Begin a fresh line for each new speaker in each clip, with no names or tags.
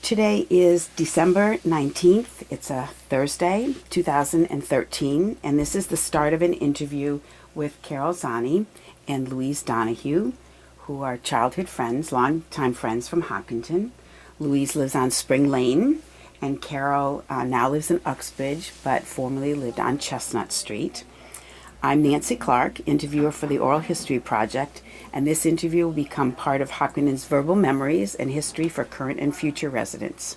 Today is December 19th. It's a Thursday, 2013, and this is the start of an interview with Carol Zani and Louise Donahue, who are childhood friends, longtime friends from Hopkinton. Louise lives on Spring Lane, and Carol now lives in Uxbridge, but formerly lived on Chestnut Street. I'm Nancy Clark, interviewer for the Oral History Project, and this interview will become part of Hopkinton's Verbal Memories and History for Current and Future Residents.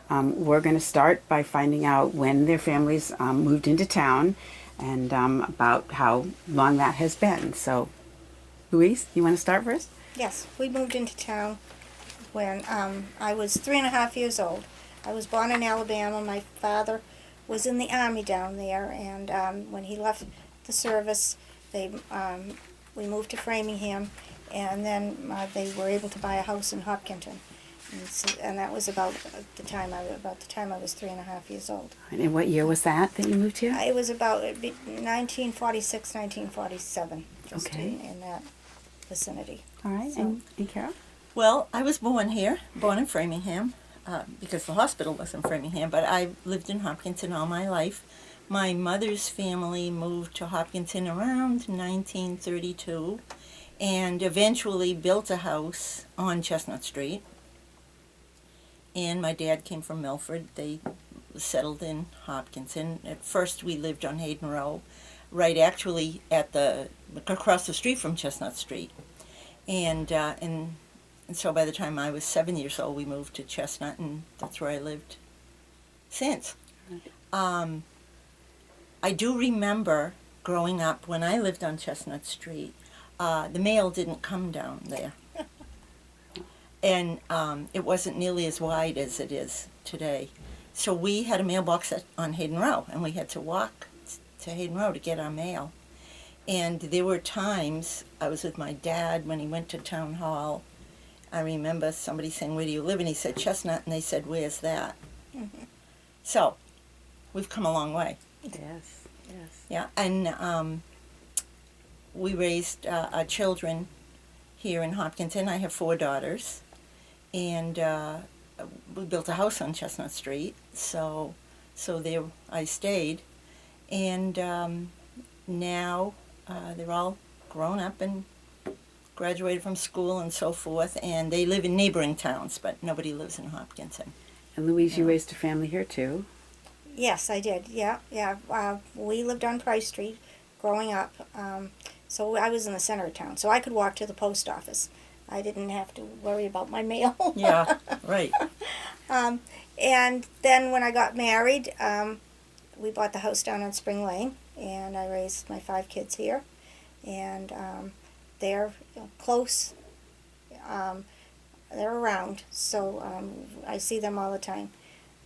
We're going to start by finding out when their families moved into town and about how long that has been. So, Louise, you want to start first?
Yes, we moved into town when I was 3.5 years old. I was born in Alabama. My father was in the Army down there, and when he left the service, we moved to Framingham, and then they were able to buy a house in Hopkinton, and that was about the time I was 3.5 years old.
And what year was that you moved here?
It was about 1946, 1947, just
Okay.
in that vicinity.
All right,
So-
and Carol?
Well, I was born in Framingham, because the hospital was in Framingham, but I lived in Hopkinton all my life. My mother's family moved to Hopkinton around 1932 and eventually built a house on Chestnut Street. And my dad came from Milford. They settled in Hopkinton. At first we lived on Hayden Row, right actually across the street from Chestnut Street. And so by the time I was 7 years old, we moved to Chestnut, and that's where I lived since. I do remember growing up when I lived on Chestnut Street, the mail didn't come down there. And it wasn't nearly as wide as it is today. So we had a mailbox on Hayden Row, and we had to walk to Hayden Row to get our mail. And there were times I was with my dad when he went to town hall. I remember somebody saying, "Where do you live?" And he said, "Chestnut," and they said, "Where's that?"
Mm-hmm.
So we've come a long way.
Yes, yes.
Yeah, and we raised our children here in Hopkinton. I have 4 daughters, and we built a house on Chestnut Street, so there I stayed, and now they're all grown up and graduated from school and so forth, and they live in neighboring towns, but nobody lives in Hopkinton.
And Louise, you
Yeah.
raised a family here too.
Yes, I did. Yeah. We lived on Price Street growing up, so I was in the center of town, so I could walk to the post office. I didn't have to worry about my mail.
Yeah, right.
And then when I got married, we bought the house down on Spring Lane, and I raised my 5 kids here, and they're close. They're around, so I see them all the time.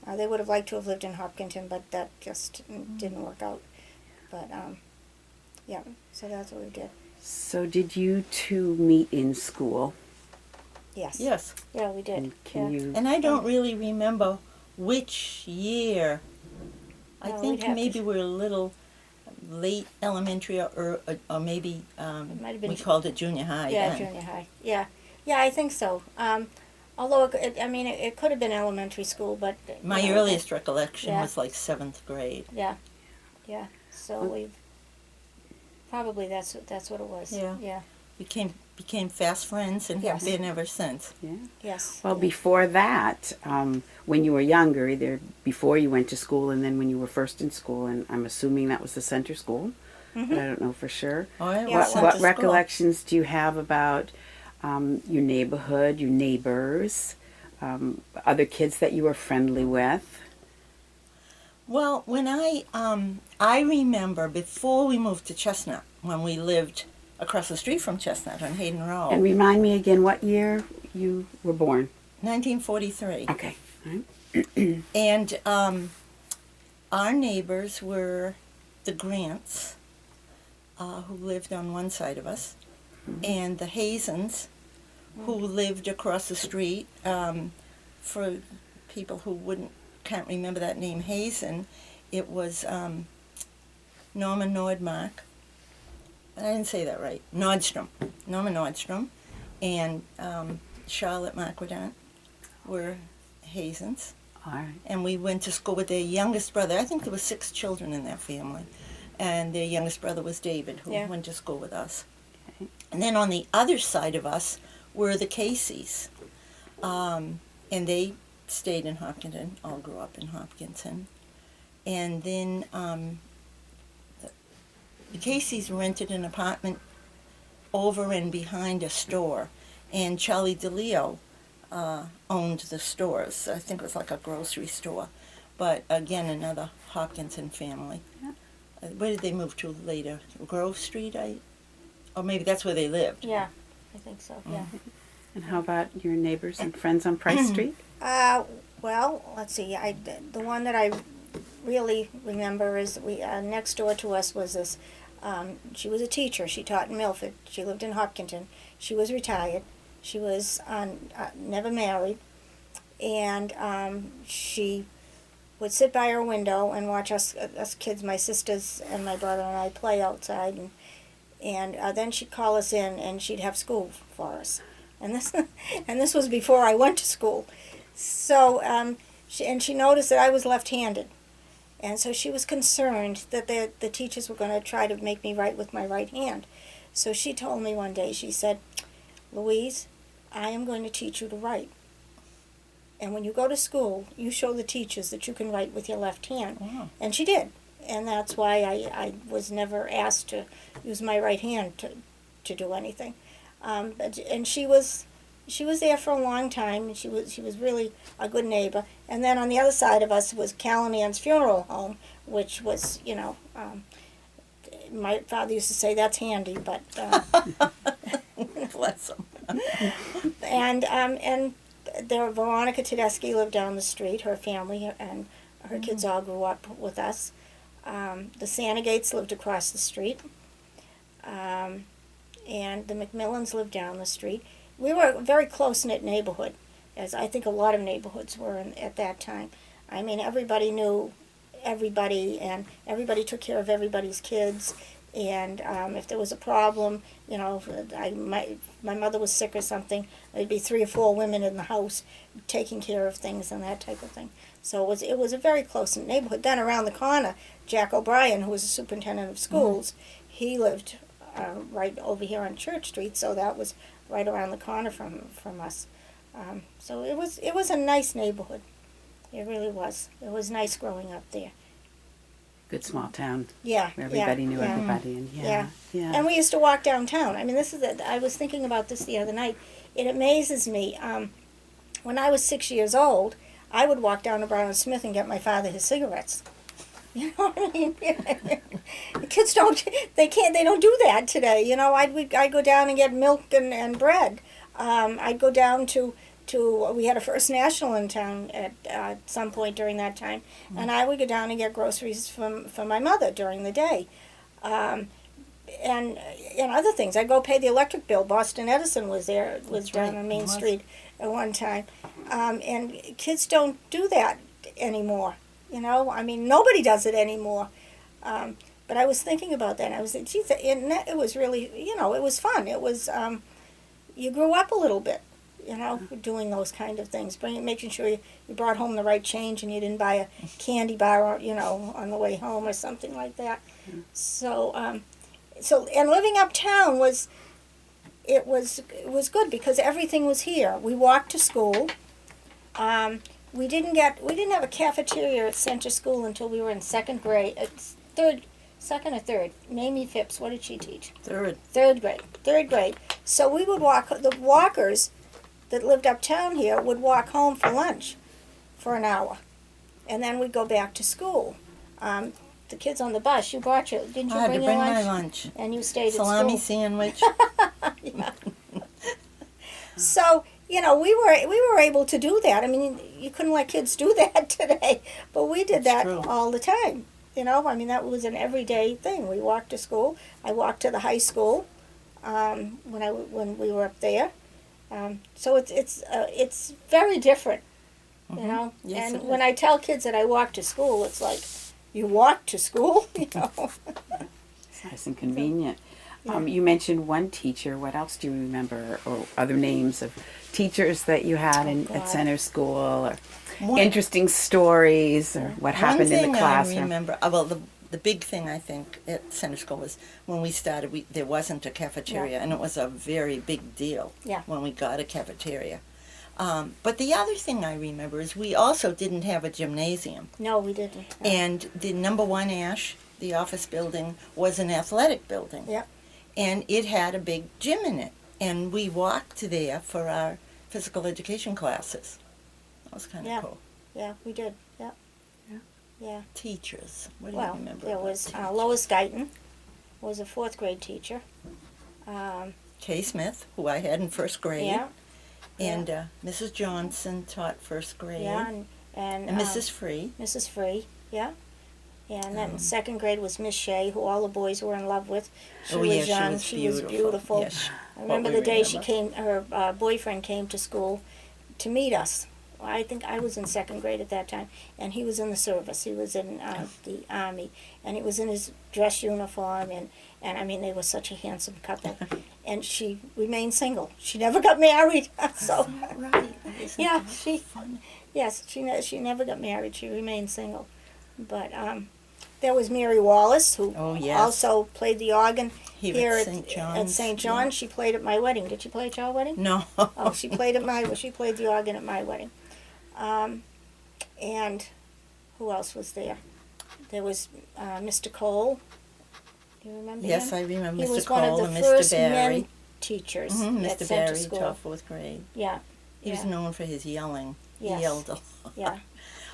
They would have liked to have lived in Hopkinton, but that just didn't work out. But, yeah, so that's what we did.
So did you two meet in school?
Yes.
Yes.
Yeah, we did.
And can
Yeah.
you...
And I don't really remember which year. I
No,
think
we'd have
maybe
to-
we're a little late elementary, or maybe
might have been
we called it junior high.
Yeah,
then.
junior high. Yeah. Yeah, I think so. Although, it could have been elementary school, but...
My
you know,
earliest recollection
Yeah.
was like 7th grade.
Yeah. Yeah. So
Well-
we... Probably that's what it was.
Yeah.
Yeah.
Became fast friends and
Yes.
have been ever since.
Yeah.
Yes.
Well,
yeah.
before that, when you were younger, either before you went to school and then when you were first in school, and I'm assuming that was the center school, but I don't know for sure.
Oh, yeah,
Yeah,
we sent
What
to school.
recollections do you have about your neighborhood, your neighbors, other kids that you were friendly with?
Well, when I remember before we moved to Chestnut, when we lived across the street from Chestnut on Hayden Row,
And remind me again what year you were born.
1943.
Okay. All right.
And our neighbors were the Grants, who lived on one side of us, and the Hazens, who lived across the street. For people who can't remember that name, Hazen, it was Norman Nordmark. I didn't say that right. Nordstrom. Norman Nordstrom, and Charlotte Marquardant were Hazens.
All right.
And we went to school with their youngest brother. I think there were 6 children in that family. And their youngest brother was David, who
Yeah.
went to school with us.
Okay.
And then on the other side of us were the Caseys. And they stayed in Hopkinton, all grew up in Hopkinton. And then the Caseys rented an apartment over and behind a store. And Charlie DeLeo owned the stores. I think it was like a grocery store. But again, another Hopkinton family.
Yeah.
Where did they move to later? Grove Street, or maybe that's where they lived.
Yeah, I think so. Yeah.
And how about your neighbors and friends on Price Street?
Well, let's see. The one that I really remember is next door to us was this. She was a teacher. She taught in Milford. She lived in Hopkinton. She was retired. She was never married, and she would sit by her window and watch us kids, my sisters and my brother and I, play outside, and then she'd call us in and she'd have school for us, and this was before I went to school, so she noticed that I was left-handed, and so she was concerned that the teachers were going to try to make me write with my right hand, so she told me one day, she said, "Louise, I am going to teach you to write. And when you go to school, you show the teachers that you can write with your left hand."
Wow.
And she did. And that's why I was never asked to use my right hand to do anything. And she was there for a long time. And she was really a good neighbor. And then on the other side of us was Callahan's funeral home, which was, my father used to say that's handy, but
Bless them.
and there Veronica Tedeschi lived down the street, her family and her kids all grew up with us. The Sandagates lived across the street. And the McMillans lived down the street. We were a very close-knit neighborhood, as I think a lot of neighborhoods were at that time. I mean, everybody knew everybody, and everybody took care of everybody's kids. And if there was a problem, my mother was sick or something, there'd be 3 or 4 women in the house taking care of things and that type of thing. So it was a very close neighborhood. Then around the corner, Jack O'Brien, who was the superintendent of schools, he lived right over here on Church Street, so that was right around the corner from us. So it was a nice neighborhood. It really was. It was nice growing up there.
Good small town.
Yeah,
Where everybody knew
yeah.
everybody. And
Yeah.
yeah.
And we used to walk downtown. I mean, I was thinking about this the other night. It amazes me. When I was 6 years old, I would walk down to Brown and Smith and get my father his cigarettes. You know what I mean? Kids don't do that today. I'd go down and get milk and bread. I'd go down to we had a First National in town at some point during that time, and I would go down and get groceries from my mother during the day, and other things. I'd go pay the electric bill. Boston Edison was down on Main Street at one time, and kids don't do that anymore. I mean, nobody does it anymore. But I was thinking about that, and I was thinking, geez, it was really, it was fun. It was, you grew up a little bit. Doing those kind of things, making sure you brought home the right change and you didn't buy a candy bar, on the way home or something like that. Mm. So and living uptown was good because everything was here. We walked to school. We didn't have a cafeteria at Center School until we were in second or third. Mamie Phipps, what did she teach? Third grade. So we would walk. The walkers that lived uptown here would walk home for lunch for an hour, and then we'd go back to school. The kids on the bus, didn't you
I had
bring
to
your
bring
lunch?
my lunch.
And you stayed
Salami
at school.
sandwich.
Yeah. So, we were able to do that. I mean, you couldn't let kids do that today, but we did that all the time. I mean, that was an everyday thing. We walked to school. I walked to the high school when we were up there. So it's very different,
Yes,
and when I tell kids that I walk to school, it's like, you walk to school,
It's nice and convenient. You mentioned one teacher. What else do you remember, or other names of teachers that you had at
God.
center school, or
One-
interesting stories, or what happened in the classroom?
I remember, well, the big thing I think at center school was when we started, there wasn't a cafeteria, and it was a very big deal
Yeah.
when we got a cafeteria. But the other thing I remember is we also didn't have a gymnasium.
No, we didn't. No.
And the number 1 Ash, the office building, was an athletic building.
Yep.
And it had a big gym in it. And we walked there for our physical education classes. That was kind of
Yeah.
cool.
Yeah, we did. Yeah.
Yeah.
Yeah.
Teachers. What do you
Well,
remember?
there
about
was
teachers?
Lois Guyton, was a 4th grade teacher.
Kay Smith, who I had in first grade.
Yeah.
And Mrs. Johnson taught first grade.
Yeah. And
Mrs. Free.
Mrs. Free. Yeah. And then
Um,
2nd grade was Miss Shea, who all the boys were in love with. She
Oh,
was
yes,
young.
she was
beautiful.
Yes.
I remember
we
the day she
remember.
came. Her boyfriend came to school to meet us. I think I was in 2nd grade at that time, and he was in the service. He was in the Army, and he was in his dress uniform, and I mean, they were such a handsome couple. And she remained single. She never got married. So,
Is that right? Isn't
yeah,
that
she-
funny?
yes, she never got married. She remained single. But there was Mary Wallace, who
Oh, yes.
also played the organ
Here
here
at St. John's.
At St. John's. She played at my wedding. Did she play at your wedding?
No.
Oh, she played she played the organ at my wedding. And who else was there? There was Mr. Cole. Do you remember
Yes,
him?
I remember
He
Mr.
was
Cole
one of the
and
first
Mr. Barry.
men teachers
Mhm,
at
Mr.
Center
Barry
School.
taught 4th grade.
Yeah,
He was
Yeah.
known for his yelling.
Yes.
He yelled a lot.
yeah.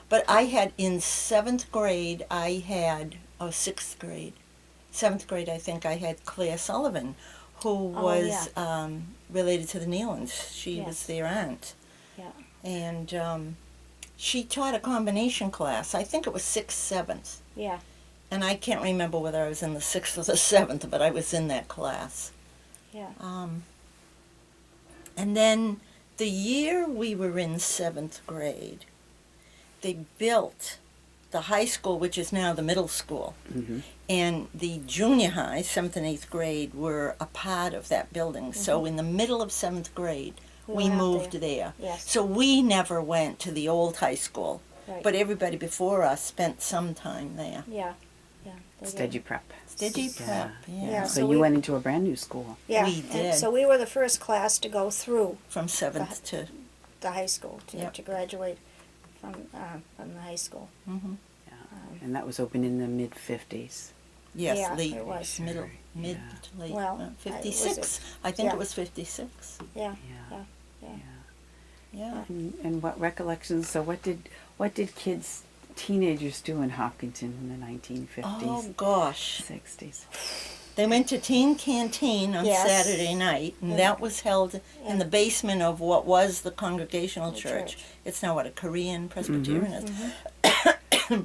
But I had, in 7th grade, 6th grade. 7th grade, I think, I had Claire Sullivan, who was related to the Nealons. She
Yes.
was their aunt.
Yeah.
And she taught a combination class. I think it was 6th, 7th.
Yeah.
And I can't remember whether I was in the 6th or the 7th, but I was in that class.
Yeah.
And then the year we were in 7th grade, they built the high school, which is now the middle school,
Mm-hmm.
and the junior high, 7th and 8th grade, were a part of that building. So in the middle of 7th grade, we
went out
moved
there.
there.
Yes.
So we never went to the old high school,
Right.
but everybody before us spent some time there.
Yeah. Yeah. they did.
Stedgy Prep.
Digi
Yeah.
Prep, yeah.
Yeah.
So,
So
you
we-
went into a brand new school.
Yeah.
We
and
did.
so we were the first class to go through
From 7th to,
the high school
Yep.
to graduate from the high school.
mhm.
And that was open in the mid-50s.
Yes,
Yeah,
late,
it was.
mid
Yeah.
to late,
Well,
56. I think
yeah.
it was 56.
Yeah.
Yeah.
Yeah.
Yeah.
And what recollections? So what did kids, teenagers do in Hopkinton in the 1950s,
Oh gosh,
60s?
they went to Teen Canteen on
Yes.
Saturday night, and that was held in the basement of what was the Congregational
The
Church.
church.
It's now what, a Korean Presbyterian
Mm-hmm.
is.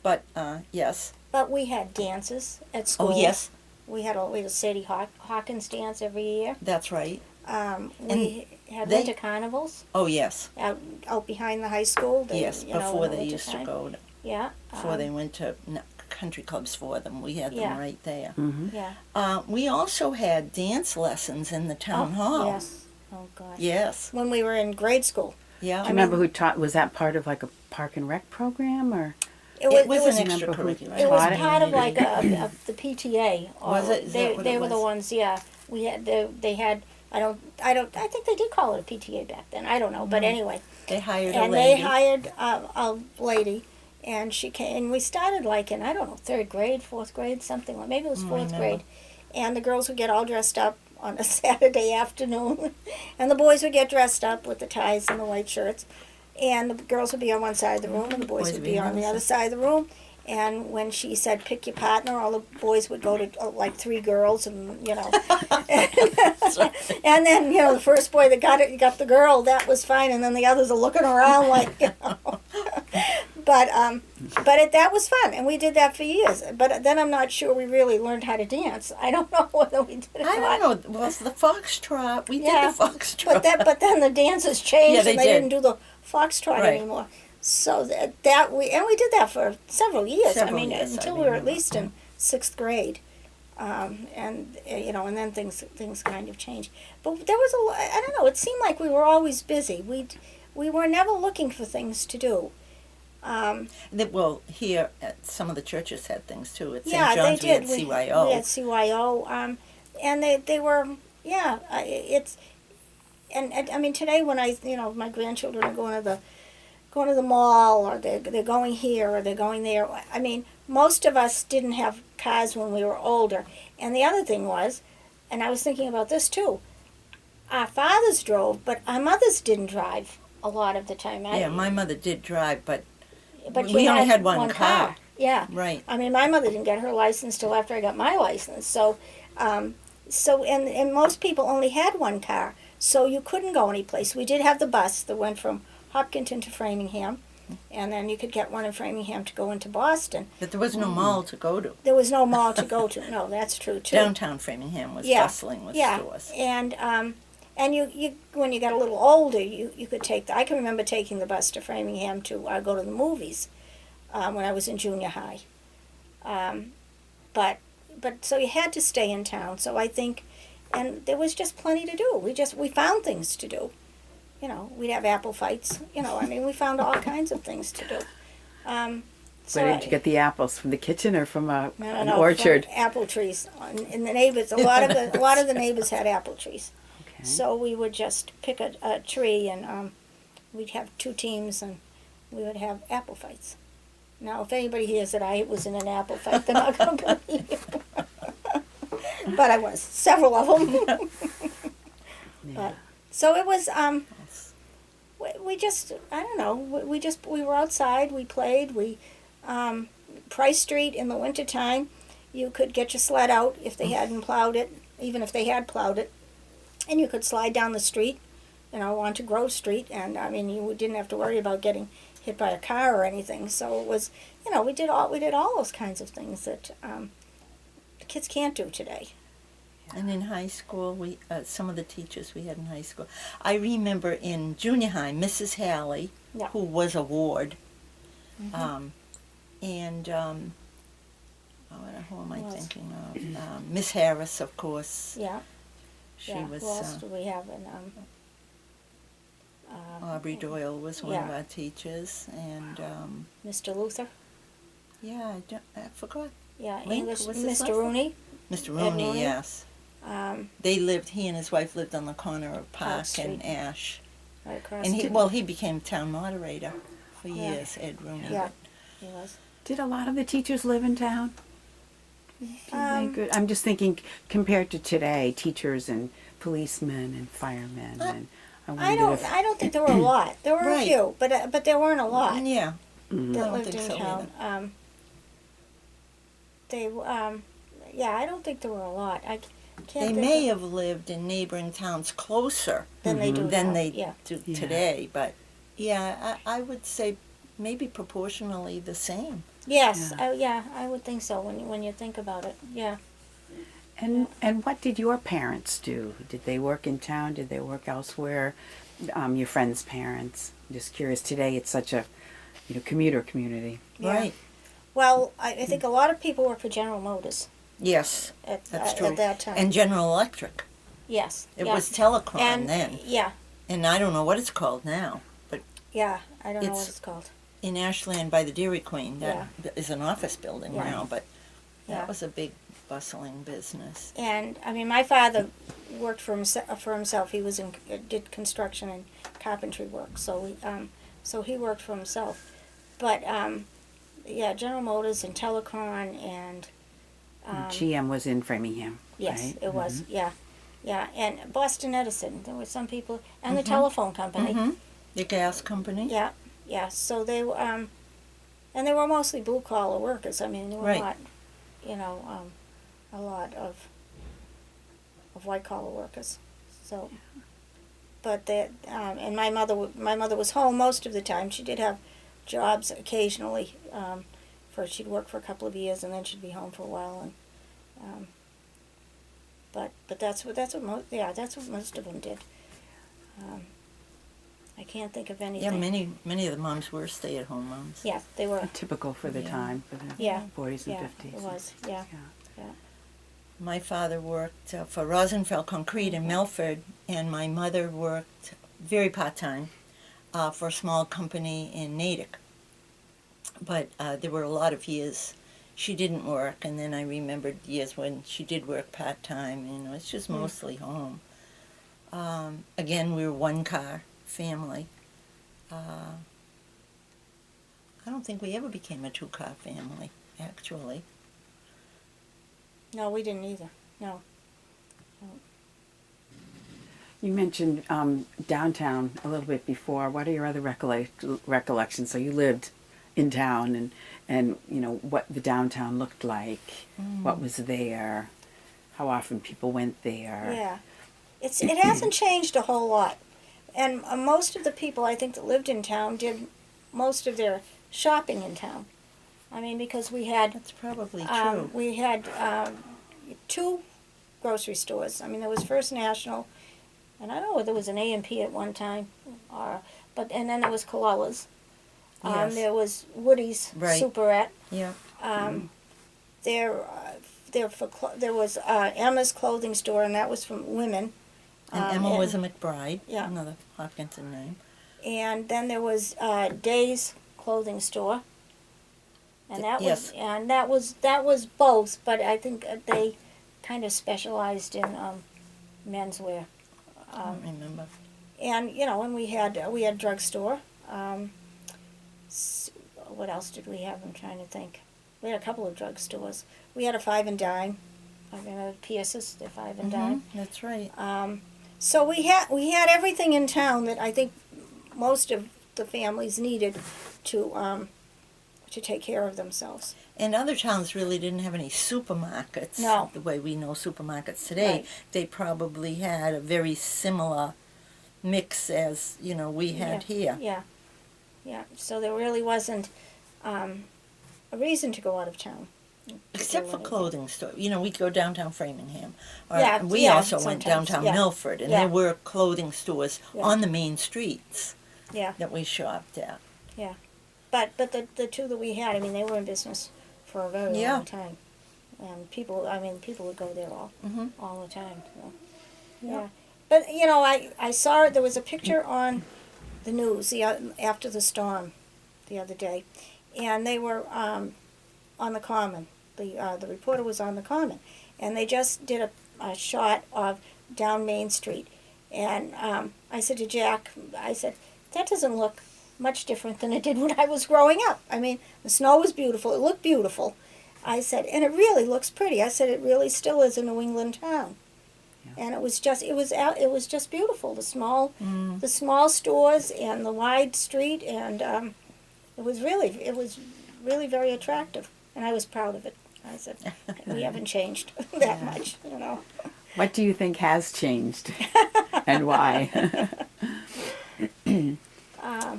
But yes.
But we had dances at school.
Oh yes,
We had a Sadie Hawkins dance every year.
that's right.
We had
they-
winter carnivals
Oh yes,
out behind the high school.
yes.
you know,
Before
in the
they
winter
used
time.
to go,
Yeah.
before they went to country clubs for them, we had them
Yeah.
right there.
Mm-hmm.
Yeah.
We also had dance lessons in the town hall.
Yes. Oh gosh.
Yes.
When we were in grade school,
Yeah.
Do you remember who taught? Was that part of like a park and rec program, or
It was an
remember who
extracurricular.
It was
taught it?
part of like the PTA. Or
Was it? Is
They
that what
they
it
were the
was?
ones. Yeah. We had they had. I think they did call it a PTA back then. I don't know. But anyway.
They hired a
And
lady.
they hired a lady, and she came. And we started like in, I don't know, 3rd grade, 4th grade, something like, maybe it was
I
4th
remember.
grade. And the girls would get all dressed up on a Saturday afternoon, and the boys would get dressed up with the ties and the white shirts, and the girls would be on one side of the room, and the boys would be on the other side of the room. And when she said pick your partner, all the boys would go to like 3 girls, and you know, and then the first boy that got the girl, that was fine, and then the others are looking around like, But that was fun, and we did that for years. But then I'm not sure we really learned how to dance. I don't know whether we did it or
I
not.
don't know. Was the foxtrot? We
Yeah,
did the foxtrot.
But then the dances changed,
Yeah, they
and they
did.
didn't do the foxtrot
Right.
anymore. So we did that for several years.
Several
I mean,
years, I
until we were at
remember.
least in 6th grade. And you know, and then things kind of changed. But there was I don't know. It seemed like we were always busy. We were never looking for things to do.
Well, here at some of the churches had things too. At St.
Yeah,
John's
they did.
we had CYO.
We had CYO, and they were it's and I mean today when my grandchildren are going to the mall, or they're going here or they're going there. I mean, most of us didn't have cars when we were older. And the other thing was, and I was thinking about this too, our fathers drove, but our mothers didn't drive a lot of the time.
Yeah, my mother did drive, but
she
we only had one
car. Yeah.
Right.
I mean, my mother didn't get her license till after I got my license. So and most people only had one car, so you couldn't go anyplace. We did have the bus that went from Hopkinton to Framingham, and then you could get one in Framingham to go into Boston.
But there was no mall to go to.
There was no mall to go to. No, that's true too.
Downtown Framingham was bustling with stores.
And you when you got a little older, you could I can remember taking the bus to Framingham to go to the movies when I was in junior high. But so you had to stay in town. So I think, and there was just plenty to do. We found things to do. You know, we'd have apple fights. You know, I mean, we found all kinds of things to do.
Where did you get the apples? From the kitchen or from an
no,
orchard?
From apple trees. In the neighbors, a lot of the neighbors had apple trees.
Okay.
So we would just pick a tree, and we'd have two teams, and we would have apple fights. Now, if anybody hears that I was in an apple fight, they're not going to believe it. But I was. Several of them.
Yeah.
But, so it was, we just, I don't know, we were outside, we played, Price Street in the wintertime, you could get your sled out if they hadn't plowed it, even if they had plowed it, and you could slide down the street, onto Grove Street, and I mean, you didn't have to worry about getting hit by a car or anything, so it was, we did all those kinds of things that the kids can't do today.
And in high school, some of the teachers we had in high school. I remember in junior high, Mrs. Halley, who was a ward, and who am I thinking of? Miss Harris, of course.
Yeah.
She was.
Who else do we have?
Aubrey Doyle was one of our teachers, and
Mr. Luther.
Yeah, I forgot.
Yeah,
Link,
English.
what's his
Mr. Rooney.
Mr. Rooney, yes. He and his wife lived on the corner of Park and Ash.
Right across.
And he became town moderator for years, Ed Rooney.
Yeah, he was.
Did a lot of the teachers live in town? I'm just thinking, compared to today, teachers and policemen and firemen, and
I don't think there were a lot. There were a few, but there weren't a lot.
Yeah,
that lived in town. I don't think there were a lot. I can't.
They may have lived in neighboring towns closer
than they do
today, but I would say maybe proportionally the same.
Yes, I would think so when you think about it. Yeah.
And what did your parents do? Did they work in town? Did they work elsewhere? Your friends' parents. I'm just curious. Today, it's such a commuter community.
Yeah.
Right.
Well, I think a lot of people work for General Motors.
Yes, that's true.
At that time.
And General Electric.
Yes.
It was Telecom then.
Yeah.
And I don't know what it's called now, but
yeah, I don't know what it's called.
In Ashland by the Dairy Queen, that is an office building now, but that was a big bustling business.
And I mean, my father worked for himself. He was did construction and carpentry work, so he worked for himself. But General Motors and Telecom and
GM was in Framingham.
Yes,
right?
it was. Yeah, and Boston Edison. There were some people, and the telephone company,
the gas company.
Yeah. So they were, and they were mostly blue collar workers. I mean, there were not, a lot of white collar workers. So, but and my mother was home most of the time. She did have jobs occasionally. She'd work for a couple of years and then she'd be home for a while, and but that's what most of them did. I can't think of anything.
Yeah, many of the moms were stay-at-home moms.
Yeah, they were
typical for the time, for the 40s and 50s.
It was. Yeah.
my father worked for Rosenfeld Concrete in Milford, and my mother worked very part-time for a small company in Natick. But there were a lot of years she didn't work, and then I remembered years when she did work part-time, and it's just mostly home. Again, we were one-car family. I don't think we ever became a two-car family, actually.
No, we didn't either. No.
You mentioned downtown a little bit before. What are your other recollections? So you lived in town, and you know what the downtown looked like, what was there, how often people went there.
Yeah. It hasn't changed a whole lot. And most of the people I think that lived in town did most of their shopping in town. I mean, because we had
That's probably true.
we had 2 grocery stores. I mean, there was First National, and I don't know whether there was an A&P at one time, and then there was Colella's.
Yes.
There was Woody's
Right.
Superette.
Yeah.
There was Emma's clothing store, and that was from women.
And Emma was a McBride,
yeah.
another Hopkinton name.
And then there was Day's clothing store, and
Yes.
that was both, but I think they kind of specialized in menswear.
I don't remember.
And and we had drugstore. What else did we have? I'm trying to think. We had a couple of drugstores. We had a Five and Dime. I remember Pierce's, the Five and Dime.
That's right.
So we had everything in town that I think most of the families needed to take care of themselves.
And other towns really didn't have any supermarkets.
No.
The way we know supermarkets today.
Right.
They probably had a very similar mix as, we had here.
Yeah. So there really wasn't a reason to go out of town.
Except for clothing store. We'd go downtown Framingham.
Yeah,
We
yeah,
also went
sometimes,
downtown
yeah.
Milford, and
Yeah.
there were clothing stores
Yeah.
on the main streets
Yeah.
that we shopped at.
But the 2 that we had, I mean, they were in business for a very
Yeah.
long time, and people would go there all the time. So. Yeah. But I saw it. There was a picture on the news after the storm the other day, and they were on the Common. The reporter was on the Common, and they just did a shot of down Main Street, and I said to Jack, that doesn't look much different than it did when I was growing up. I mean, the snow was beautiful. It looked beautiful. I said, and it really looks pretty. I said, it really still is a New England town. Yeah. And it was just beautiful. The small stores and the wide street, and it was really very attractive. And I was proud of it. I said, we haven't changed that much,
What do you think has changed, and why?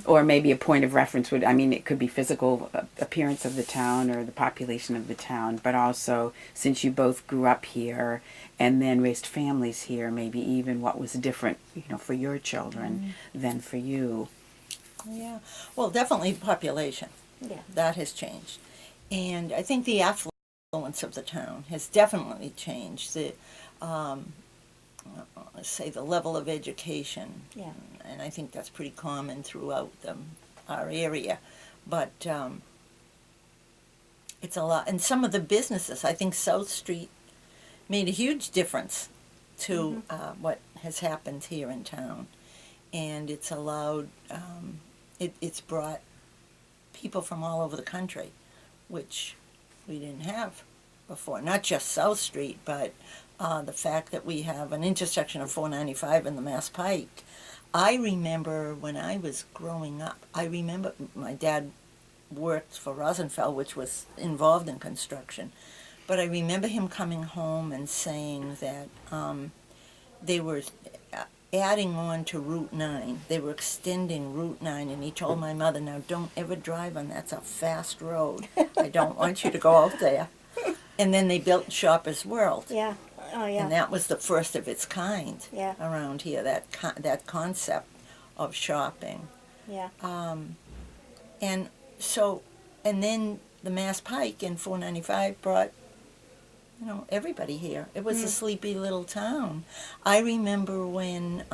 Or maybe a point of reference it could be physical appearance of the town or the population of the town, but also since you both grew up here and then raised families here, maybe even what was different, for your children than for you.
Yeah. Well, definitely population.
Yeah.
That has changed. And I think the affluence of the town has definitely changed. Let's say the level of education.
Yeah.
And I think that's pretty common throughout our area. But it's a lot. And some of the businesses, I think South Street made a huge difference to what has happened here in town. And it's allowed, it's brought people from all over the country, which we didn't have before. Not just South Street, but the fact that we have an intersection of 495 and the Mass Pike. I remember when I was growing up, my dad worked for Rosenfeld, which was involved in construction, but I remember him coming home and saying that they were adding on to Route 9. They were extending Route 9, and he told my mother, now don't ever drive on that. It's a fast road. I don't want you to go out there. And then they built Shoppers World.
Yeah. Oh, yeah.
And that was the first of its kind
Yeah.
around here, that concept of shopping.
Yeah.
And then the Mass Pike in 495 brought everybody here. It was a sleepy little town. I remember when,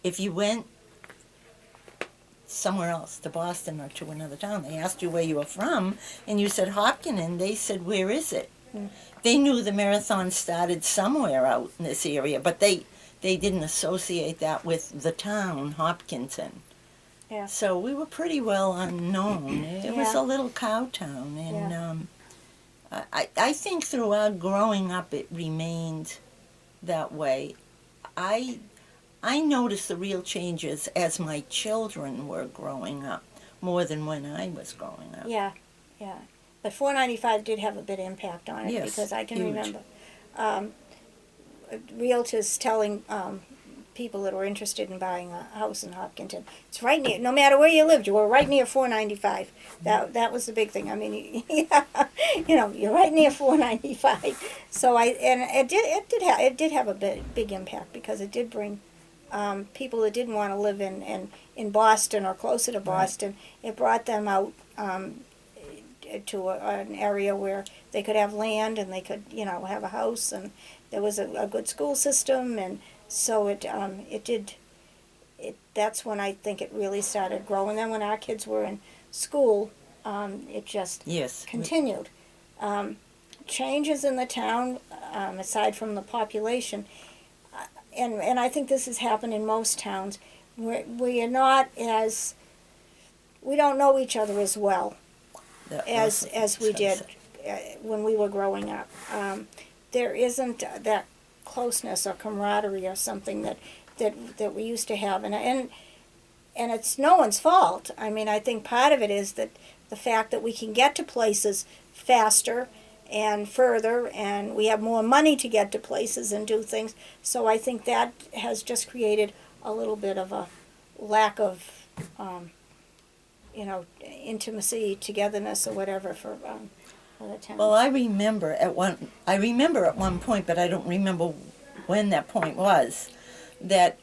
if you went somewhere else, to Boston or to another town, they asked you where you were from, and you said Hopkinton. They said, where is it? They knew the marathon started somewhere out in this area, but they didn't associate that with the town, Hopkinton.
Yeah.
So we were pretty well unknown. It was
Yeah.
a little cow town, and I think throughout growing up it remained that way. I noticed the real changes as my children were growing up more than when I was growing up.
Yeah, yeah. But 495 did have a big impact on it,
Yes,
because I can
huge.
remember realtors telling people that were interested in buying a house in Hopkinton, it's right near, no matter where you lived, you were right near 495. That was the big thing. I mean, yeah, you're right near 495. So it did have a big impact, because it did bring people that didn't want to live in Boston or closer to Boston. Right. It brought them out to an area where they could have land, and they could have a house, and there was a good school system, and so it did. That's when I think it really started growing. Then when our kids were in school, it just continued. Changes in the town, aside from the population, and I think this has happened in most towns. We are not as, we don't know each other as well as we did when we were growing up. There isn't that closeness or camaraderie or something that we used to have, and it's no one's fault. I mean, I think part of it is that the fact that we can get to places faster and further, and we have more money to get to places and do things. So I think that has just created a little bit of a lack of, intimacy, togetherness, or whatever for the town.
Well, I remember at one point, but I don't remember when that point was, that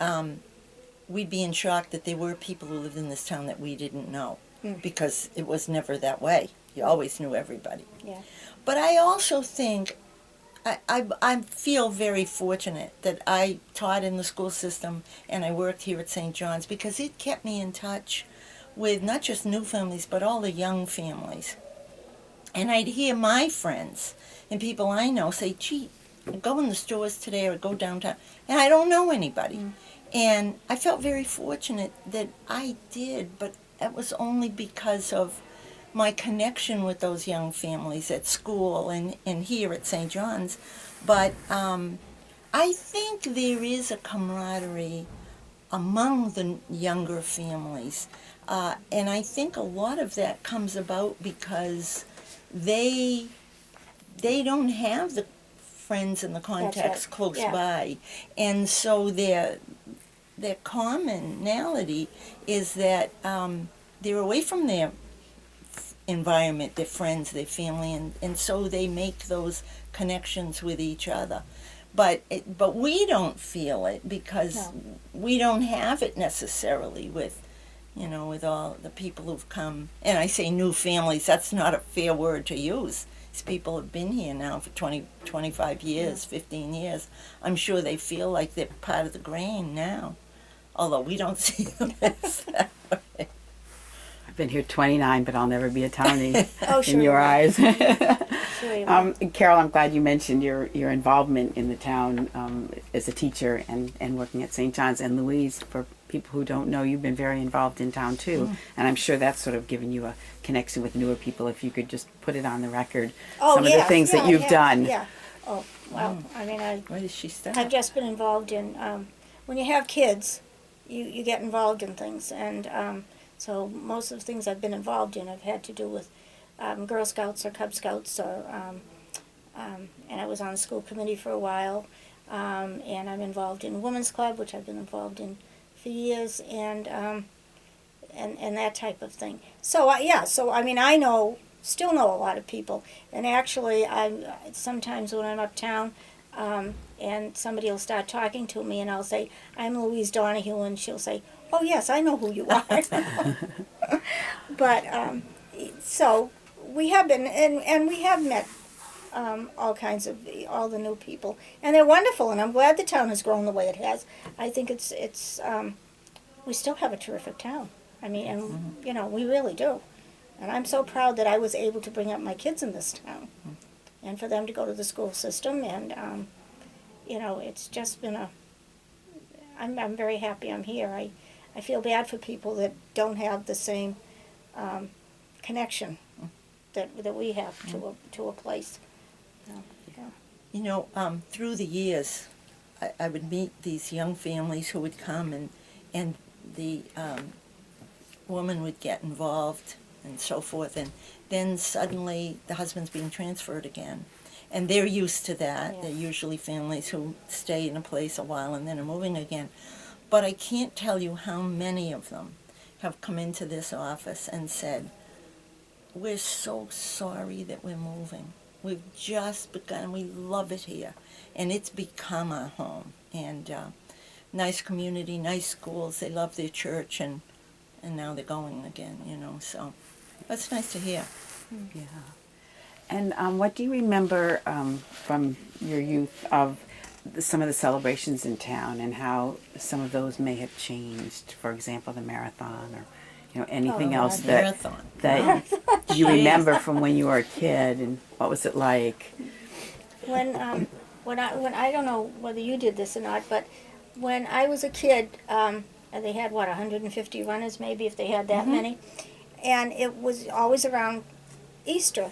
we'd be in shock that there were people who lived in this town that we didn't know, because it was never that way. You always knew everybody.
Yeah.
But I also think, I feel very fortunate that I taught in the school system and I worked here at St. John's, because it kept me in touch with not just new families, but all the young families. And I'd hear my friends and people I know say, gee, I go in the stores today or go downtown, and I don't know anybody. And I felt very fortunate that I did, but that was only because of my connection with those young families at school and here at St. John's. But I think there is a camaraderie among the younger families. And I think a lot of that comes about because they don't have the friends and the contacts close by. And so their commonality is that they're away from their environment, their friends, their family, and so they make those connections with each other. But we don't feel it because we don't have it necessarily with all the people who've come. And I say new families, that's not a fair word to use. These people have been here now for 20, 25 years, 15 years. I'm sure they feel like they're part of the grain now, although we don't see them as that way.
I've been here 29, but I'll never be a townie
Sure
in your eyes.
Sure you will.
Carol, I'm glad you mentioned your involvement in the town as a teacher and working at St. John's. And Louise, for people who don't know, you've been very involved in town too. And I'm sure that's sort of given you a connection with newer people. If you could just put it on the record, some of the things that you've done.
Yeah. Oh, well, I mean,
Where did she start?
I've just been involved in, when you have kids, you get involved in things. And so most of the things I've been involved in have had to do with Girl Scouts or Cub Scouts, or and I was on the school committee for a while, and I'm involved in Women's Club, which I've been involved in for years, and that type of thing. So so I mean, still know a lot of people, and actually sometimes when I'm uptown, and somebody will start talking to me, and I'll say, I'm Louise Donahue, and she'll say, oh yes, I know who you are. But so we have been, and we have met all the new people, and they're wonderful. And I'm glad the town has grown the way it has. I think it's we still have a terrific town. I mean, and you know, we really do. And I'm so proud that I was able to bring up my kids in this town, and for them to go to the school system. And you know, it's just been I'm very happy I'm here. I feel bad for people that don't have the same connection that we have to a place. Yeah.
You know, through the years, I would meet these young families who would come, and the woman would get involved and so forth, and then suddenly the husband's being transferred again. And they're used to that.
Yeah.
They're usually families who stay in a place a while and then are moving again. But I can't tell you how many of them have come into this office and said, "We're so sorry that we're moving. We've just begun. We love it here. And it's become our home. And nice community, nice schools. They love their church, and now they're going again, you know." So that's nice to hear.
Yeah. And what do you remember from your youth of some of the celebrations in town, and how some of those may have changed? For example, the marathon, or you know, anything else that
Marathon.
you remember from when you were a kid, and what was it like?
When I don't know whether you did this or not, but when I was a kid, they had 150 runners, maybe, if they had that many, and it was always around Easter,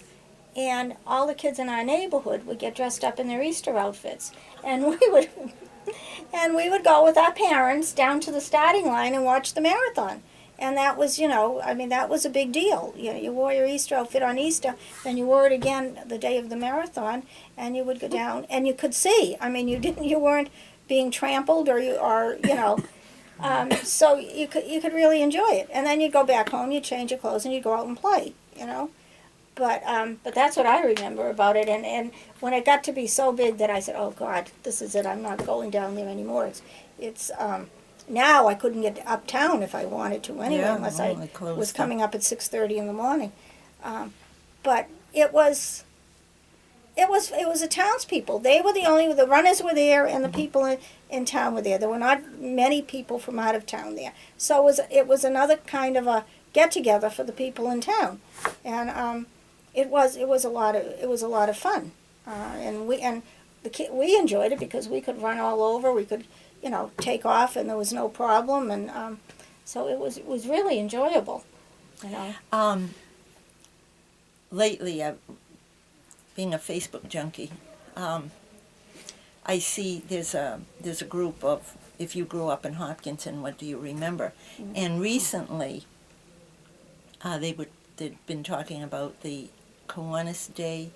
and all the kids in our neighborhood would get dressed up in their Easter outfits, and we would go with our parents down to the starting line and watch the marathon. And that was, you know, I mean, that was a big deal. You know, you wore your Easter outfit on Easter, then you wore it again the day of the marathon, and you would go down, and you could see. I mean, you weren't being trampled, or you know, so you could really enjoy it. And then you'd go back home, you'd change your clothes, and you'd go out and play, you know. But that's what I remember about it. And when it got to be so big that I said, "Oh God, this is it. I'm not going down there anymore." It's now I couldn't get uptown if I wanted to anyway, unless I was coming up at 6:30 in the morning. But it was the townspeople. They were the runners were there, and the people in town were there. There were not many people from out of town there, so it was another kind of a get together for the people in town, and it was a lot of fun, and we enjoyed it because we could run all over. We could, you know, take off, and there was no problem, and so it was really enjoyable, you know.
Lately, being a Facebook junkie, I see there's a group of, if you grew up in Hopkinton, what do you remember? Mm-hmm. And recently, they'd been talking about the Kiwanis Day.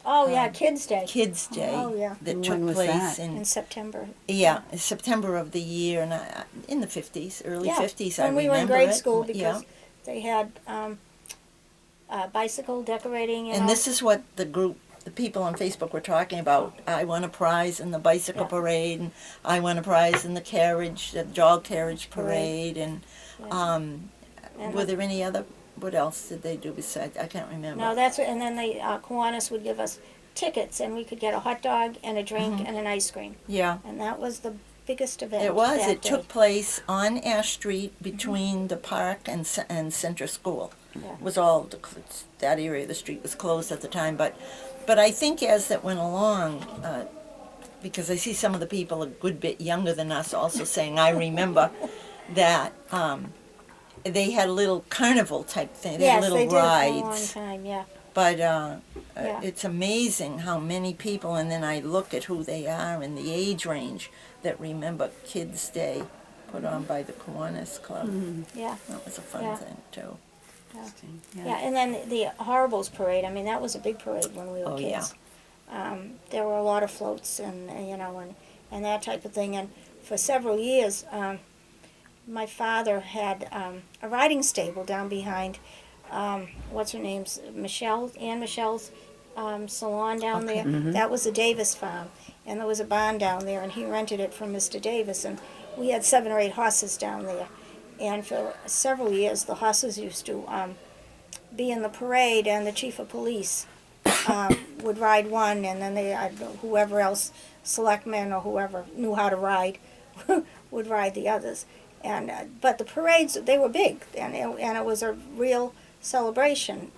Oh yeah, Kids Day.
Kids Day.
Oh yeah.
That took place
in September.
Yeah, September of the year, and in the 50s, early 50s.
When we were in grade school, because
yeah.
they had bicycle decorating.
And this is what the people on Facebook were talking about. I won a prize in the bicycle parade, and I won a prize in the dog carriage parade, and were there any other? What else did they do besides? I can't remember.
No, that's what, and then the Kiwanis would give us tickets, and we could get a hot dog and a drink and an ice cream.
Yeah.
And that was the biggest event.
It was. It
day.
took place on Ash Street between the park and Center School.
Yeah.
It was all that area of the street was closed at the time, but I think as that went along, because I see some of the people a good bit younger than us also saying, I remember that. They had a little carnival type thing. They had little
they did
rides.
for a long time, yeah.
But it's amazing how many people, and then I look at who they are and the age range that remember Kids Day put on by the Kiwanis Club.
Mm-hmm. Yeah.
That was a fun thing, too.
Yeah, and then the Horribles Parade, I mean, that was a big parade when we were kids. Yeah. There were a lot of floats and, you know, and that type of thing. And for several years, my father had a riding stable down behind, what's her name's, Ann Michelle's salon down there.
Mm-hmm.
That was the Davis farm, and there was a barn down there, and he rented it from Mr. Davis, and we had 7 or 8 horses down there. And for several years, the horses used to be in the parade, and the chief of police would ride one, and then whoever else, selectmen or whoever knew how to ride, would ride the others. And but the parades, they were big, and it was a real celebration.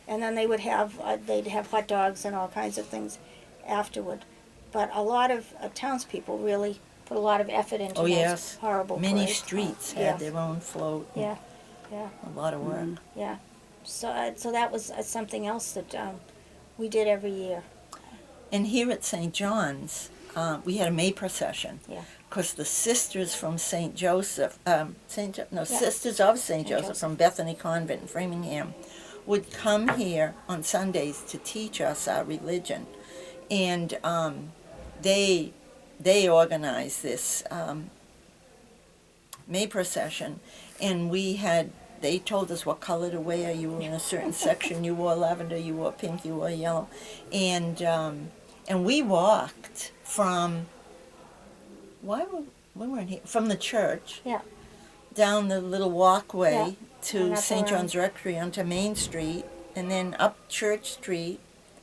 And then they would have they'd have hot dogs and all kinds of things afterward. But a lot of townspeople really put a lot of effort into
Oh,
those
yes.
horrible
Many
parades.
streets had
Yes.
their own float. and
Yeah, yeah,
A lot of work.
yeah. So that was something else that we did every year.
And here at St. John's, we had a May procession.
Yeah.
Because the sisters from St. Joseph, Sisters of St. Joseph
Joseph.
from Bethany Convent in Framingham would come here on Sundays to teach us our religion. And they organized this May procession, and they told us what color to wear. You were in a certain section. You wore lavender. You wore pink. You wore yellow, and we walked from we weren't here from the church.
Yeah.
Down the little walkway
Yeah. And
to
up
St.
around.
John's Rectory onto Main Street, and then up Church Street,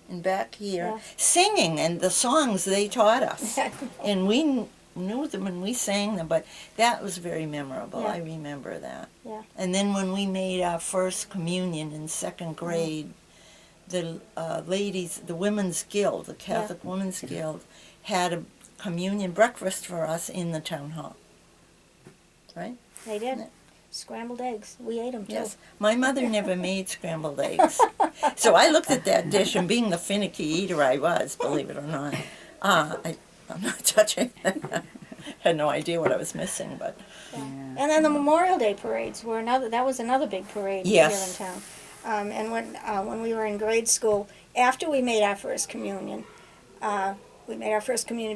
and back here,
Yeah.
singing and the songs they taught us, and we knew them and we sang them. But that was very memorable.
Yeah.
I remember that.
Yeah.
And then when we made our first communion in second grade, the ladies, the Women's Guild, the Catholic Women's Guild, had a communion breakfast for us in the town hall. Right?
They did. Scrambled eggs. We ate them too.
Yes. My mother never made scrambled eggs. So I looked at that dish, and being the finicky eater I was, believe it or not, I'm not touching it. Had no idea what I was missing, but
And then the Memorial Day parades were that was another big parade
Yes.
here in town. And when we were in grade school, after we made our first communion,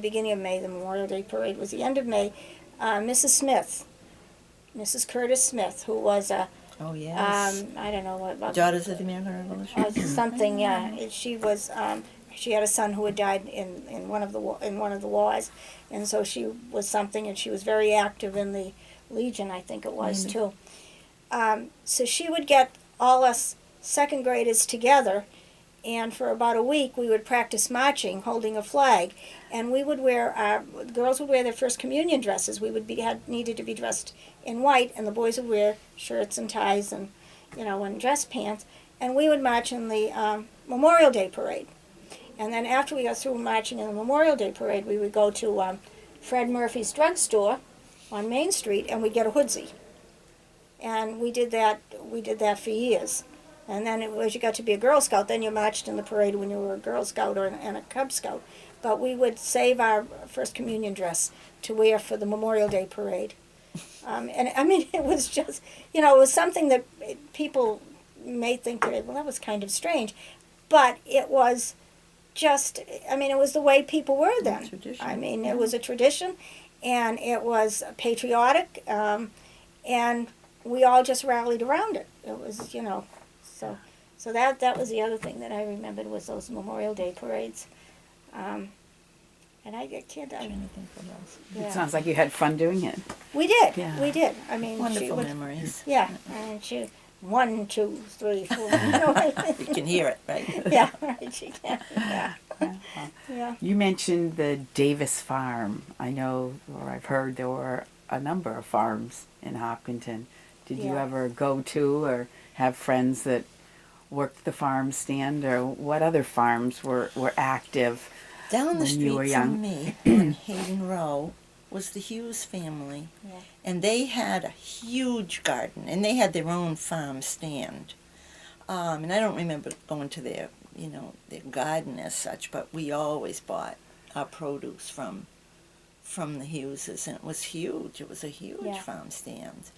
beginning of May. The Memorial Day parade was the end of May. Mrs. Curtis Smith, who was
oh yes,
I don't know what
Daughters of the American Revolution.
something. She was. She had a son who had died in one of the wars, and so she was something, and she was very active in the Legion, I think it was too. So she would get all us second graders together, and for about a week we would practice marching, holding a flag, and we would the girls would wear their first communion dresses. We would needed to be dressed in white, and the boys would wear shirts and ties and and dress pants, and we would march in the Memorial Day parade. And then after we got through marching in the Memorial Day parade, we would go to Fred Murphy's drugstore on Main Street, and we'd get a hoodsie. And we did that for years. And then as you got to be a Girl Scout, then you marched in the parade when you were a Girl Scout and a Cub Scout. But we would save our first communion dress to wear for the Memorial Day parade. And I mean, it was just, it was something that people may think that, well, that was kind of strange. But it was just, it was the way people were then.
Tradition.
It was a tradition, and it was patriotic, and we all just rallied around it. It was, so that was the other thing that I remembered was those Memorial Day parades. And I can't.
Trying to think what else.
It sounds like you had fun doing it.
We did.
Yeah.
We did.
Wonderful memories.
Yeah, and she 1, 2, 3, 4.
You can hear it, right?
Yeah, right. She can. Yeah. Yeah.
You mentioned the Davis Farm. I know, or I've heard, there were a number of farms in Hopkinton. Did you
Yeah.
ever go to or have friends that worked the farm stand, or what other farms were active
Down the
when you were
street
young?
from me on Hayden Row was the Hughes family.
Yeah.
And they had a huge garden, and they had their own farm stand. And I don't remember going to their garden as such, but we always bought our produce from the Hugheses, and it was huge. It was a huge
Yeah.
farm stand.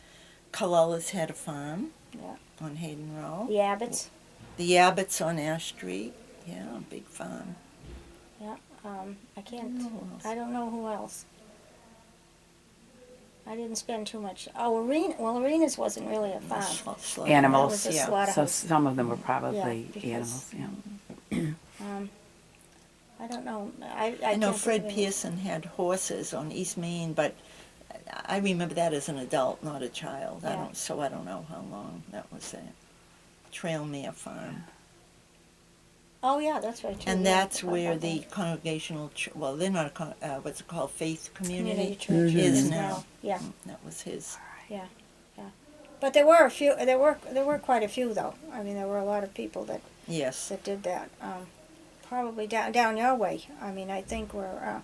Colulla's had a farm
Yeah.
on Hayden Row.
The Abbots.
The Abbotts on Ash Street. Yeah, big farm.
Yeah. I can't.
know who else.
I don't know who else. I didn't spend too much. Oh, Arena's wasn't really a farm.
Animals,
It was a
yeah. So
slaughterhouse.
some of them were probably
because-
animals. Yeah.
I don't know.
I know
can't
Fred
think of any.
Pearson had horses on East Main, but I remember that as an adult, not a child. I
Yeah.
don't know how long that was a trail mare farm.
Oh, yeah, that's right, too.
And
yeah,
that's where the congregational, well, they're not a, what's it called, faith
community
community,
church
is
is
now.
Yeah,
That was his.
yeah, yeah. But there were a few. There were quite a few, though. I mean, there were a lot of people
Yes.
that did that. Probably down your way. I mean, I think where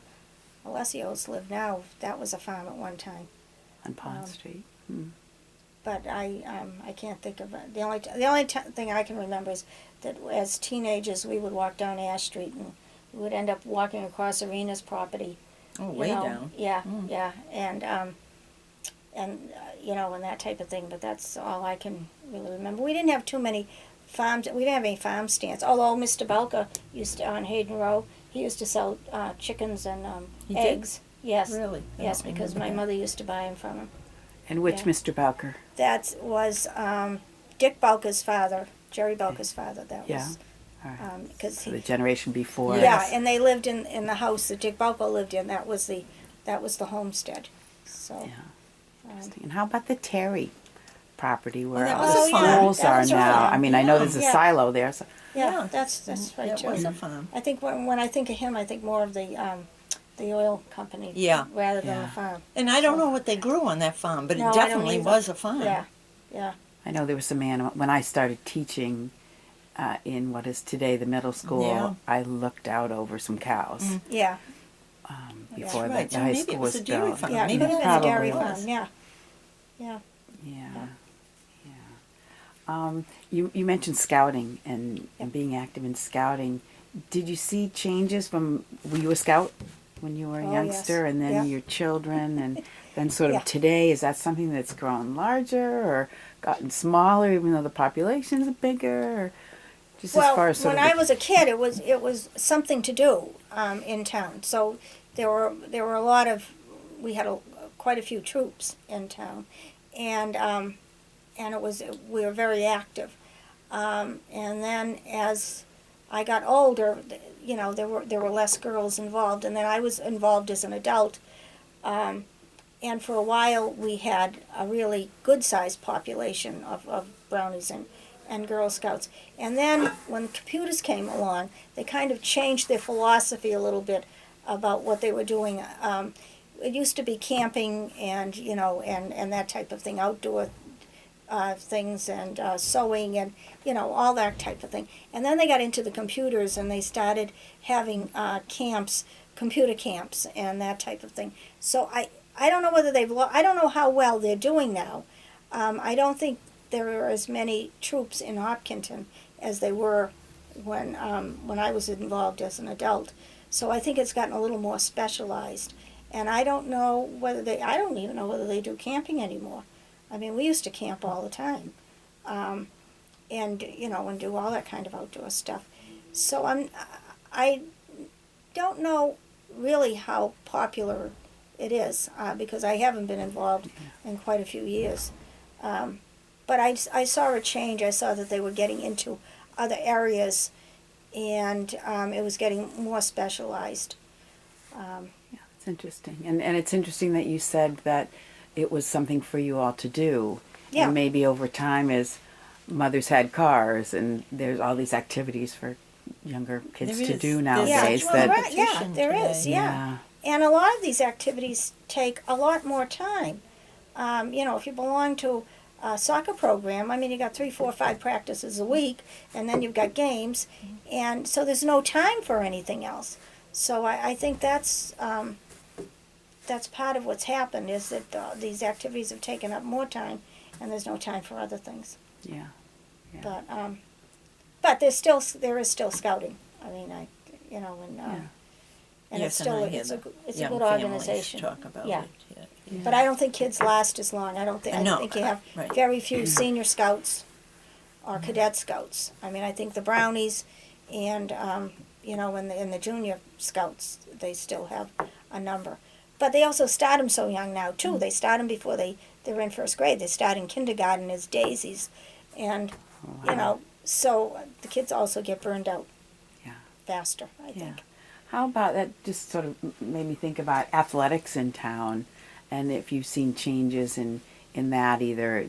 Alessios live now, that was a farm at one time.
On Pond Street. Mm.
But I can't think of it. The only thing I can remember is that as teenagers we would walk down Ash Street and we would end up walking across Arena's property.
Oh,
you
way
know.
down.
Yeah,
Mm.
yeah, and and that type of thing. But that's all I can really remember. We didn't have too many farms. We didn't have any farm stands. Although Mr. Belka used to on Hayden Row, he used to sell chickens and
He did?
eggs. Yes,
Really? I
yes,
don't
because my
remember that.
mother used to buy them from him.
And which
Yeah.
Mr. Bowker?
That was Dick Belka's father, Jerry Belka's father. That
Yeah.
was
All right.
because
So
he.
the generation before.
Yeah, and they lived in the house that Dick Belka lived in. That was the homestead. So.
Yeah. Interesting. And how about the Terry property where
that
all
was
the
a farm.
schools
That
are
was a
now?
farm.
I mean, I know there's a
Yeah.
silo there. So
Yeah, that's right
That
too.
was a farm.
I think when I think of him, I think more of the oil company.
Yeah.
Rather than
Yeah.
the farm.
And I don't know what they grew on that farm, but
No, I
it
don't
definitely
either.
was a farm.
Yeah, yeah.
I know there was a man when I started teaching in what is today the middle school.
Yeah.
I looked out over some cows
Mm.
Yeah,
before
Right,
the
so
high
maybe
school
it was
was
a dairy
built.
farm.
yeah.
Maybe
Could have been a
probably
dairy
was.
farm. Yeah, yeah.
Yeah. You mentioned scouting and being active in scouting. Did you see changes from, were you a scout when you were a
Oh,
youngster
yes.
and then
Yeah.
your children and then sort of
Yeah.
today, is that something that's grown larger or gotten smaller even though the population's bigger? Or just as far as sort
when
of
I was a kid, it was something to do in town. So there were a lot of we had quite a few troops in town, and we were very active. And then as I got older, there were less girls involved, and then I was involved as an adult. And for a while, we had a really good-sized population of brownies and Girl Scouts. And then when computers came along, they kind of changed their philosophy a little bit about what they were doing. It used to be camping and that type of thing, outdoor things and sewing and all that type of thing. And then they got into the computers and they started having camps, computer camps and that type of thing. So I don't know whether I don't know how well they're doing now. I don't think there are as many troops in Hopkinton as they were when I was involved as an adult. So I think it's gotten a little more specialized. And I don't know I don't even know whether they do camping anymore. I mean, we used to camp all the time. And do all that kind of outdoor stuff. So I don't know really how popular it is because I haven't been involved in quite a few years. But I saw a change. I saw that they were getting into other areas, and it was getting more specialized.
Yeah, it's interesting. And it's interesting that you said that it was something for you all to do.
Yeah.
And maybe over time as mothers had cars and there's all these activities for younger kids
There
to
is.
do
There's
nowadays
well,
that
right, yeah,
competition
there
today.
is, yeah. And a lot of these activities take a lot more time. If you belong to a soccer program, I mean, you got 3, 4, 5 practices a week, and then you've got games, and so there's no time for anything else. So I think that's part of what's happened is that these activities have taken up more time, and there's no time for other things.
Yeah.
But there is still scouting. I mean, and
Yes,
it's still
I hear
it's a
the
it's a
young
good
families
organization.
talk about
Yeah.
it.
But I don't think kids last as long. I
No,
think you have
right.
very few senior scouts or cadet scouts. I mean, I think the Brownies and in the junior scouts they still have a number. But they also start them so young now too. They start them before they're in first grade. They start in kindergarten as daisies, and so the kids also get burned out faster. I think.
How about that? Just sort of made me think about athletics in town, and if you've seen changes in that, either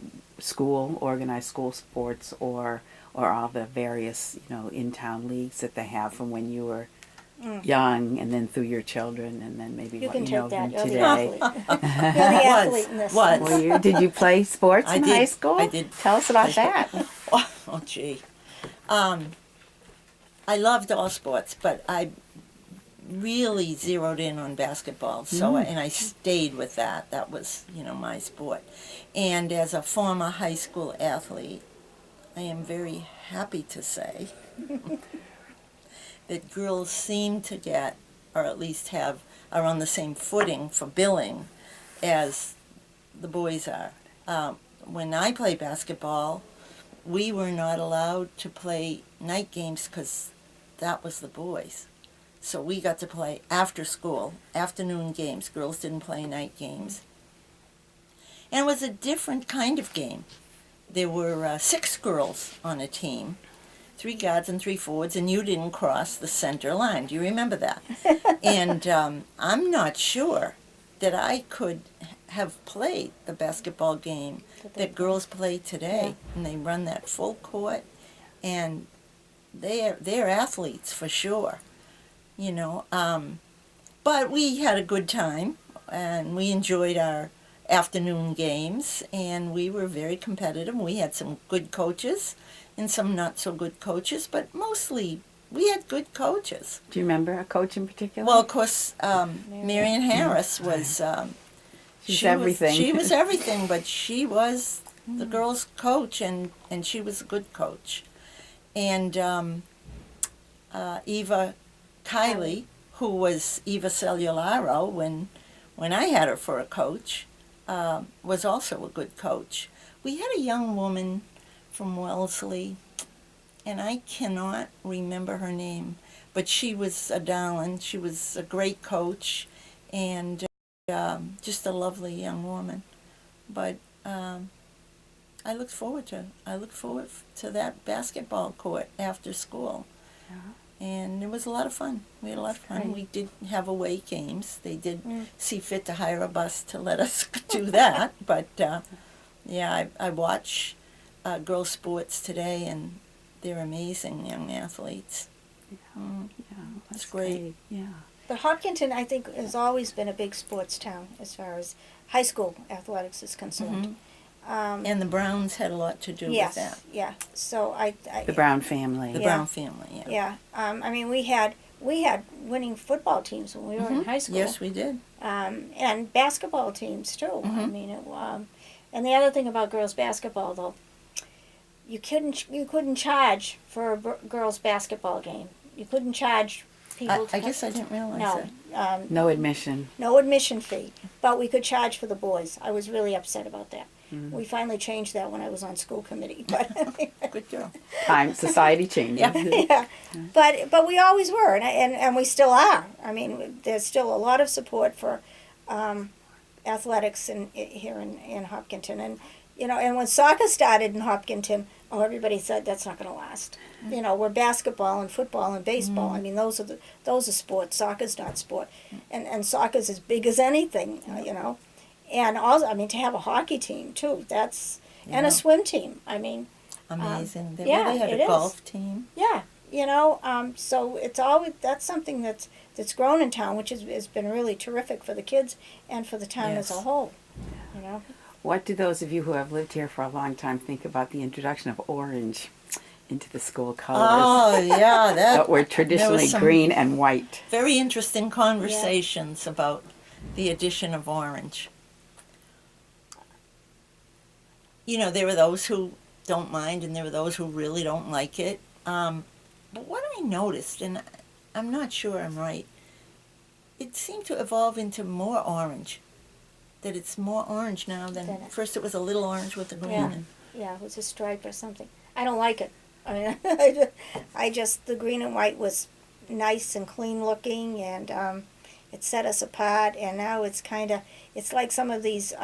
organized school sports, or or all the various, in-town leagues that they have from when you were young, and then through your children, and then maybe
You
what
can
you know
take
of
that.
them
You're the
today.
athlete. You're the athlete in this.
Did you play sports
I
in
did.
high school?
I did.
Tell us about that.
Oh, gee. I loved all sports, but I really zeroed in on basketball. So, and I stayed with that. That was, my sport. And as a former high school athlete, I am very happy to say that girls seem to get, or at least are on the same footing for billing as the boys are. When I played basketball, we were not allowed to play night games because that was the boys. So we got to play after school, afternoon games. Girls didn't play night games. And it was a different kind of game. There were 6 girls on a team, 3 guards and 3 forwards, and you didn't cross the center line. Do you remember that? And I'm not sure that I could have played the basketball game that girls play today. Yeah. And they run that full court, and they're athletes for sure. But we had a good time, and we enjoyed our afternoon games, and we were very competitive. We had some good coaches and some not so good coaches, but mostly we had good coaches.
Do you remember a coach in particular?
Well, of course, Marion Harris was...
She's everything.
She was everything, but she was the girls' coach, and she was a good coach. And Eva Kiley, who was Eva Cellularo when I had her for a coach, was also a good coach. We had a young woman from Wellesley, and I cannot remember her name, but she was a darling. She was a great coach, and just a lovely young woman. But I look forward to that baskall court after school. And it was a lot of fun. We had a lot of fun. We did have away games. They did see fit to hire a bus to let us do that. But, I watch girls' sports today, and they're amazing young athletes. That's great.
Yeah.
But Hopkinton, I think, has always been a big sports town as far as high school athletics is concerned.
And the Browns had a lot to do with that.
Yeah. So I
The Brown family.
The Brown family, yeah.
Yeah. I mean, we had winning football teams when we were in high school.
Yes, we did.
And basketball teams too. I mean, and the other thing about girls basketball, though, you couldn't charge for a girls basketball game. You couldn't charge people.
I guess I didn't realize that.
No admission.
No admission fee, but we could charge for the boys. I was really upset about that. We finally changed that when I was on school committee. But
Good girl.
Society changes.
yeah. But we always were, and we still are. I mean, there's still a lot of support for athletics here in Hopkinton, and and when soccer started in Hopkinton, everybody said that's not going to last. We're basketball and football and baseball. I mean, those are sports. Soccer's not sport, and soccer's as big as anything. And also, I mean, to have a hockey team too. And a swim team. I mean,
amazing. They
yeah,
really had a golf team.
Yeah, so it's that's something that's grown in town, which has been really terrific for the kids and for the town as a whole.
What do those of you who have lived here for a long time think about the introduction of orange into the school colors?
Oh, yeah.
That were traditionally green and white.
Very interesting conversations about the addition of orange. There are those who don't mind, and there are those who really don't like it. But what I noticed, and I'm not sure I'm right, it seemed to evolve into more orange. That it's more orange now than first. It was a little orange with the green.
Yeah, it was a stripe or something. I don't like it. I mean, the green and white was nice and clean looking, and it set us apart. And now it's like some of these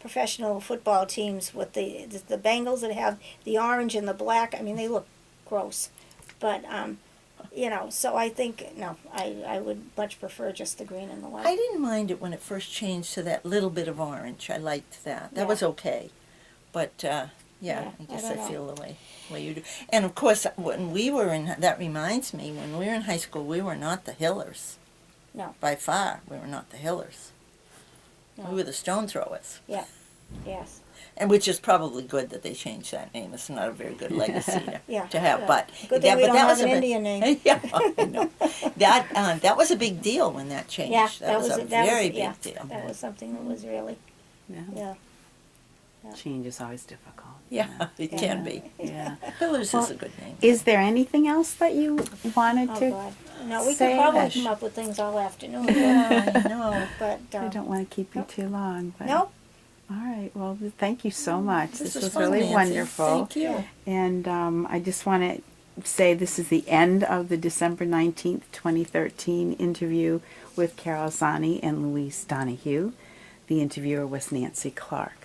professional football teams with the Bengals that have the orange and the black. I mean, they look gross, but so I think I would much prefer just the green and the white.
I didn't mind it when it first changed to that little bit of orange. I liked that. That was okay, but Yeah, I guess
don't
I
know.
feel the way you do. And of course, when we were in, that reminds me, when we were in high school, we were not the Hillers.
No.
By far, we were not the Hillers.
No.
We were the Stone Throwers.
Yes.
And which is probably good that they changed that name. It's not a very good legacy
Yeah.
to have.
Yeah.
But
Good thing we don't
that
have
was
an
a
Indian name.
Yeah, I know. That was a big deal when that changed.
Yeah,
that was a very big deal.
That was something that was really,
Yeah.
yeah.
Change is always difficult.
Yeah, it can be.
Yeah.
Hillers
Well,
is a good name.
Is there anything else that you wanted
Oh,
to?
God. No, we
say
could probably
that-
come up with things all afternoon.
Yeah, I know.
But,
I don't want to keep you
Nope.
too long. But
nope.
All right. Well, thank you so much. This was
fun,
really
Nancy.
wonderful.
Thank you.
Yeah.
And I just want to say this is the end of the December 19th, 2013 interview with Carol Zani and Louise Donahue. The interviewer was Nancy Clark.